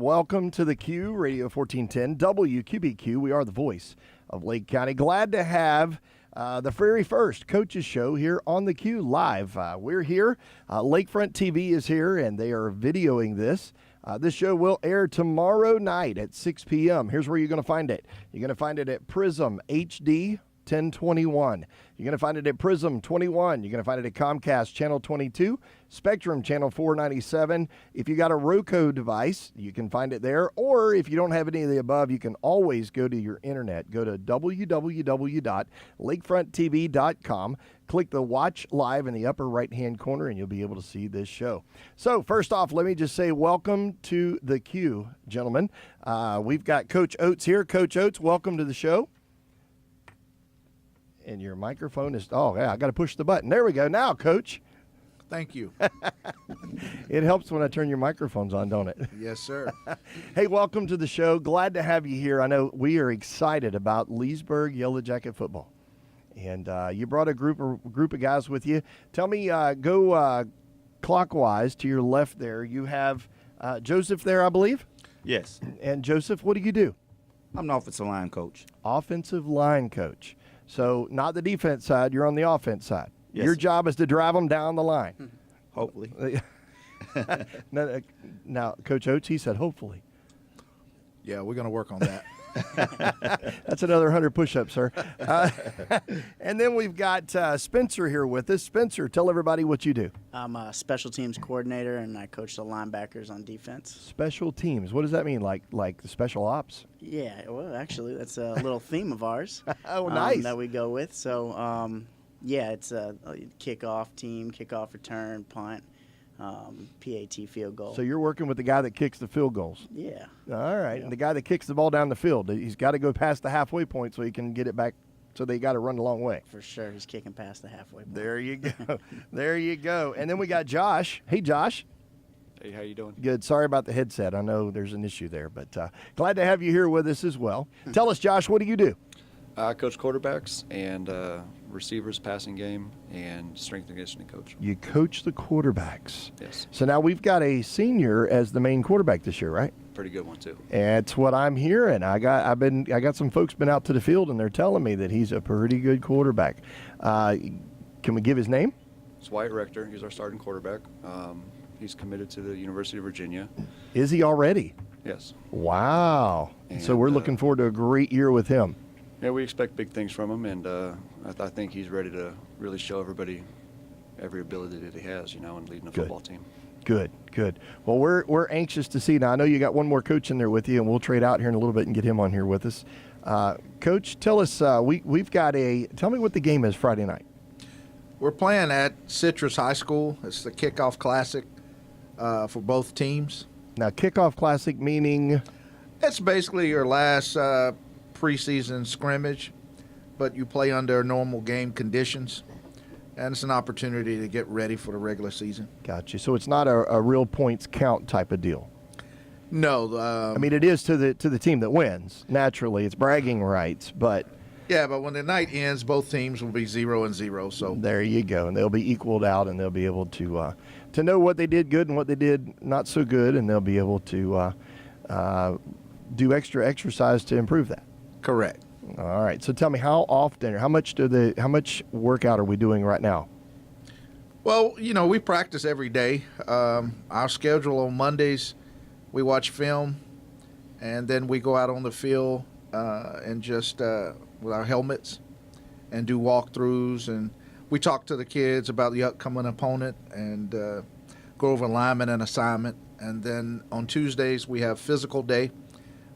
welcome to the Q, Radio 1410, WQBQ. We are the voice of Lake County. Glad to have the very first Coaches Show here on the Q live. We're here. Lakefront TV is here, and they are videoing this. This show will air tomorrow night at 6 p.m. Here's where you're going to find it. You're going to find it at Prism HD 1021. You're going to find it at Prism 21. You're going to find it at Comcast Channel 22, Spectrum Channel 497. If you got a Roku device, you can find it there. Or if you don't have any of the above, you can always go to your internet. Go to www.lakefronttv.com. Click the Watch Live in the upper right-hand corner, and you'll be able to see this show. So first off, let me just say welcome to the Q, gentlemen. We've got Coach Oates here. Coach Oates, welcome to the show. And your microphone is, oh, yeah, I got to push the button. There we go. Now, Coach. Thank you. It helps when I turn your microphones on, don't it? Yes, sir. Hey, welcome to the show. Glad to have you here. I know we are excited about Leesburg Yellow Jacket football. And you brought a group of guys with you. Tell me, go clockwise to your left there. You have Joseph there, I believe? Yes. And Joseph, what do you do? I'm an offensive line coach. Offensive line coach. So not the defense side, you're on the offense side. Yes, Your sir. job is to drive them down the line. Hopefully. Now, Coach Oates, he said hopefully. Yeah, we're going to work on that. That's another 100 push-ups, sir. And then we've got Spencer here with us. Spencer, tell everybody what you do. I'm a special teams coordinator, and I coach the linebackers on defense. Special teams. What does that mean? Like the special ops? Yeah, well, actually, that's a little theme of ours. Oh, nice. That we go with. So, yeah, it's a kickoff team, kickoff return, punt, PAT field goal. So you're working with the guy that kicks the field goals. Yeah. All right. Yeah. And the guy that kicks the ball down the field, he's got to go past the halfway point so he can get it back. So they got to run a long way. For sure, he's kicking past the halfway point. There you go. There you go. And then we got Josh. Hey, Josh. Hey, how you doing? Good. Sorry about the headset. I know there's an issue there, but glad to have you here with us as well. Tell us, Josh, what do you do? I coach quarterbacks and receivers, passing game, and strength and conditioning coach. You coach the quarterbacks. Yes. So now we've got a senior as the main quarterback this year, right? Pretty good one, too. That's what I'm hearing. I got some folks been out to the field, and they're telling me that he's a pretty good quarterback. Can we give his name? It's Wyatt Rector. He's our starting quarterback. He's committed to the University of Virginia. Is he already? Yes. Wow. So we're looking forward to a great year with him. Yeah, we expect big things from him, and I think he's ready to really show everybody every ability that he has, in leading a football team. Good. Well, we're anxious to see. Now, I know you got one more coach in there with you, and we'll trade out here in a little bit and get him on here with us. Coach, tell us, we've got tell me what the game is Friday night. We're playing at Citrus High School. It's the kickoff classic for both teams. Now, kickoff classic meaning? It's basically your last preseason scrimmage, but you play under normal game conditions, and it's an opportunity to get ready for the regular season. Gotcha. So it's not a real points count type of deal. No. I mean, it is to the team that wins. Naturally, it's bragging rights, but Yeah, but when the night ends, both teams will be 0-0. So there you go, and they'll be equaled out, and they'll be able to know what they did good and what they did not so good, and they'll be able to do extra exercise to improve that. correct. All right. So tell me, how often or how much workout are we doing right now? Well, we practice every day. Our schedule on Mondays, we watch film, and then we go out on the field and just with our helmets and do walkthroughs, and we talk to the kids about the upcoming opponent and go over alignment and assignment. And then on Tuesdays, we have physical day,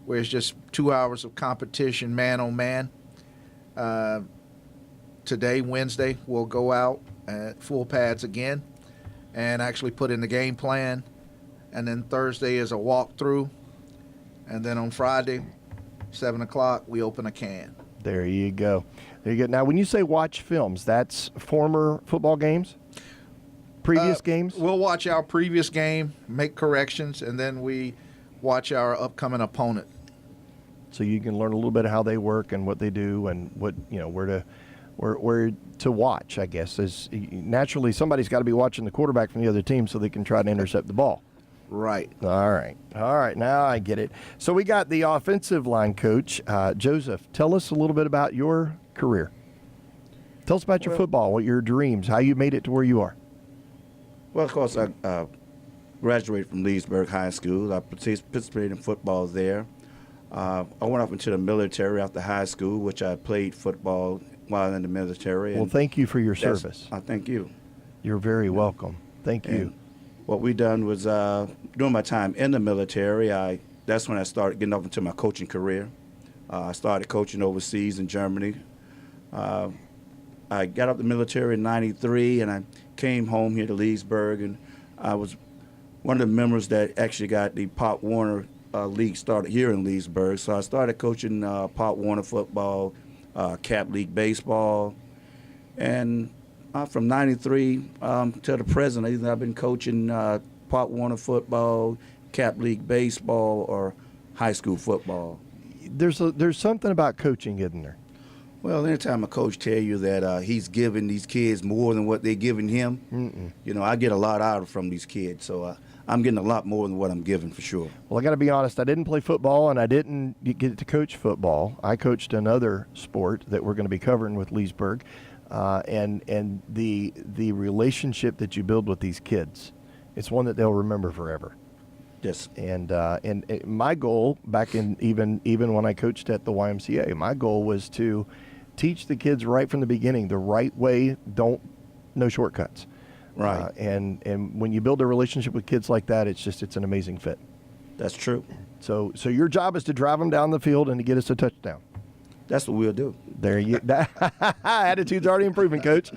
where it's just 2 hours of competition, man on man. Today, Wednesday, we'll go out at full pads again and actually put in the game plan. And then Thursday is a walkthrough. And then on Friday, 7 o'clock, we open a can. There you go. Now, when you say watch films, that's former football games? Previous games? We'll watch our previous game, make corrections, and then we watch our upcoming opponent. So you can learn a little bit of how they work and what they do and what, where to watch, I guess. Naturally, somebody's got to be watching the quarterback from the other team so they can try to intercept the ball. Right. All right. Now I get it. So we got the offensive line coach, Joseph. Tell us a little bit about your career. Tell us about your football, what your dreams, how you made it to where you are. Well, of course, I graduated from Leesburg High School. I participated in football there. I went off into the military after high school, which I played football while in the military. Well, thank you for your service. Thank you. You're very welcome. Thank you. And what we done was during my time in the military, that's when I started getting up into my coaching career. I started coaching overseas in Germany. I got out the military in '93, and I came home here to Leesburg, and I was one of the members that actually got the Pop Warner League started here in Leesburg. So I started coaching Pop Warner football, Cap League baseball, and from '93 to the present, I've been coaching Pop Warner football, Cap League baseball, or high school football. There's something about coaching, isn't there? Well, anytime a coach tell you that he's giving these kids more than what they're giving him, I get a lot out from these kids. So I'm getting a lot more than what I'm giving for sure. Well, I got to be honest. I didn't play football, and I didn't get to coach football. I coached another sport that we're going to be covering with Leesburg, and the relationship that you build with these kids, it's one that they'll remember forever. Yes. And my goal back in even when I coached at the YMCA, my goal was to teach the kids right from the beginning the right way. No shortcuts. Right. And when you build a relationship with kids like that, it's an amazing fit. That's true. So your job is to drive them down the field and to get us a touchdown. That's what we'll do. There you attitude's already improving, Coach.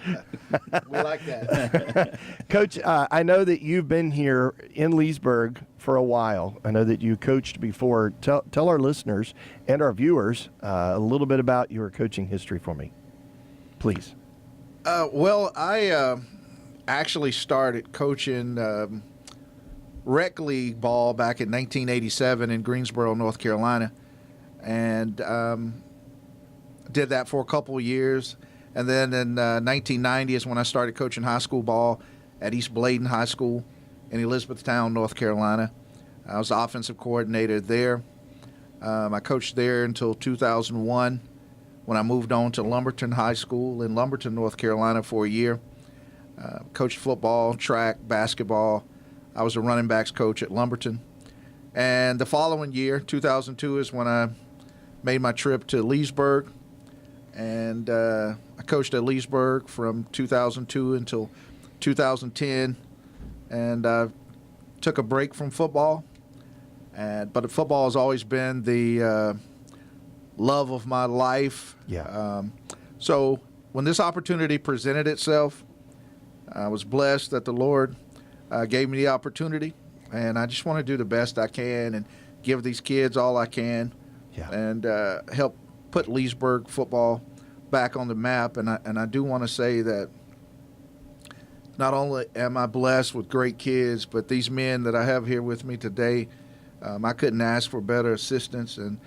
We like that. Coach, I know that you've been here in Leesburg for a while. I know that you coached before. Tell our listeners and our viewers a little bit about your coaching history for me, please. Well, I actually started coaching rec league ball back in 1987 in Greensboro, North Carolina, and did that for a couple of years. And then in 1990 is when I started coaching high school ball at East Bladen High School in Elizabethtown, North Carolina. I was the offensive coordinator there. I coached there until 2001 when I moved on to Lumberton High School in Lumberton, North Carolina for a year. Coached football, track, basketball. I was a running backs coach at Lumberton. And the following year, 2002, is when I made my trip to Leesburg. And I coached at Leesburg from 2002 until 2010. And I took a break from football. But football has always been the love of my life. Yeah. So when this opportunity presented itself, I was blessed that the Lord gave me the opportunity. And I just want to do the best I can and give these kids all I can. Yeah. And help put Leesburg football back on the map. And I do want to say that not only am I blessed with great kids, but these men that I have here with me today, I couldn't ask for better assistance. And,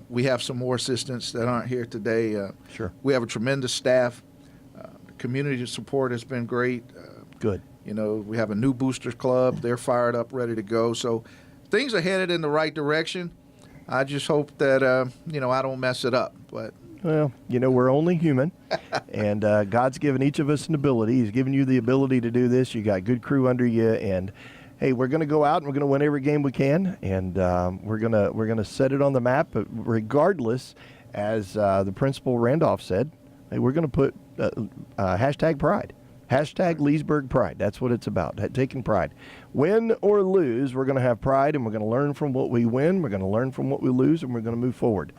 we have some more assistants that aren't here today. Sure. We have a tremendous staff. Community support has been great. Good. We have a new boosters club. They're fired up, ready to go. So things are headed in the right direction. I just hope that, I don't mess it up. But Well, we're only human, and God's given each of us an ability. He's given you the ability to do this. You got good crew under you, and hey, we're going to go out and we're going to win every game we can, and we're gonna set it on the map. But regardless, as the principal Randolph said, hey, we're going to put hashtag pride. Hashtag Leesburg pride. That's what it's about, taking pride. Win or lose, we're going to have pride, and we're going to learn from what we win. We're going to learn from what we lose, and we're going to move forward.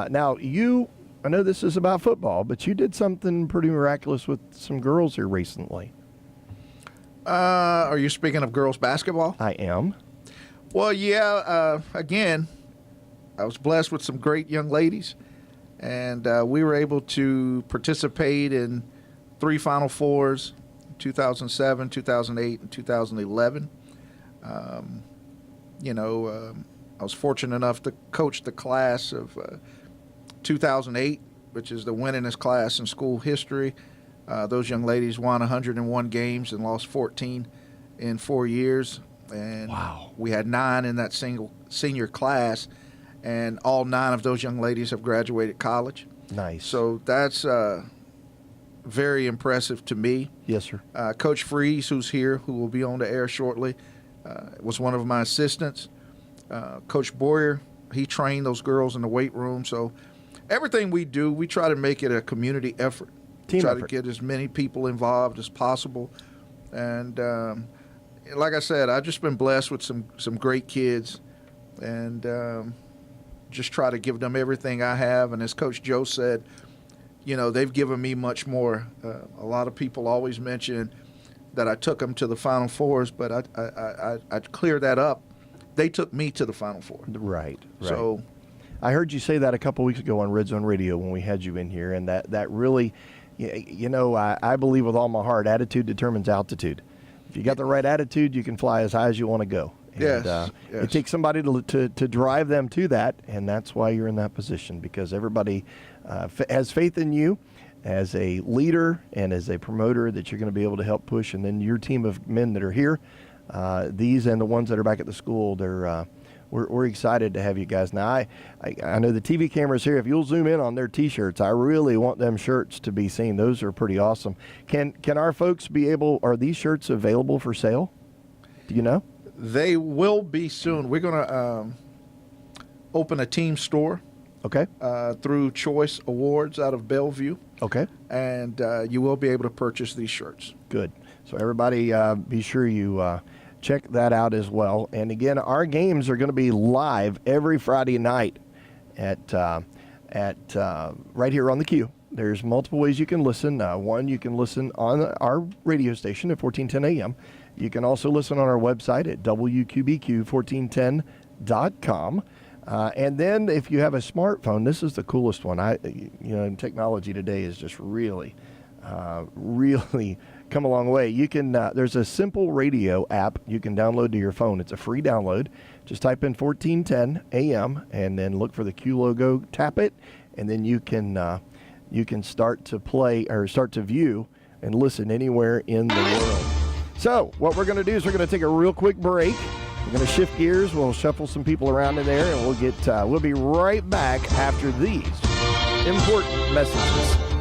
Now, I know this is about football, but you did something pretty miraculous with some girls here recently. are you speaking of girls basketball? I am. Well, yeah. Again, I was blessed with some great young ladies, and we were able to participate in 3 Final Fours, 2007, 2008, and 2011. I was fortunate enough to coach the class of 2008, which is the winningest class in school history. Those young ladies won 101 games and lost 14 in 4 years. And Wow. we had 9 in that senior class, and all 9 of those young ladies have graduated college. Nice. So that's very impressive to me. Yes, sir. Coach Freeze, who's here, who will be on the air shortly, was one of my assistants. Coach Boyer, he trained those girls in the weight room. So everything we do, we try to make it a community effort. Team try effort. to get as many people involved as possible. And like I said, I've just been blessed with some great kids, and just try to give them everything I have. And as Coach Joe said, you know, they've given me much more. A lot of people always mention that I took them to the Final Fours, but I cleared that up. They took me to the Final Four. Right. So I heard you say that a couple weeks ago on Red Zone Radio when we had you in here, and that really, you know, I believe with all my heart, attitude determines altitude. If you got the right attitude, you can fly as high as you want to go. And, Yes. It takes somebody to drive them to that, and that's why you're in that position, because everybody has faith in you as a leader and as a promoter that you're going to be able to help push. And then your team of men that are here, these and the ones that are back at the school, we're excited to have you guys. Now, I know the TV cameras here. If you'll zoom in on their T-shirts, I really want them shirts to be seen. Those are pretty awesome. Can our folks be able? Are these shirts available for sale? Do you know? they will be soon. We're going to open a team store. Okay. Through Choice Awards out of Bellevue. Okay. And you will be able to purchase these shirts. Good. So everybody be sure you check that out as well. And again, our games are going to be live every Friday night at right here on the Q. There's multiple ways you can listen. One, you can listen on our radio station at 1410 AM. You can also listen on our website at WQBQ1410.com. And then if you have a smartphone, this is the coolest one. Technology today is just really come a long way. You can there's a simple radio app you can download to your phone. It's a free download. Just type in 1410 AM and then look for the Q logo, tap it, and then you can start to play or start to view and listen anywhere in the world. So what we're going to do is we're going to take a real quick break. We're going to shift gears. We'll shuffle some people around in there, and we'll be right back after these important messages.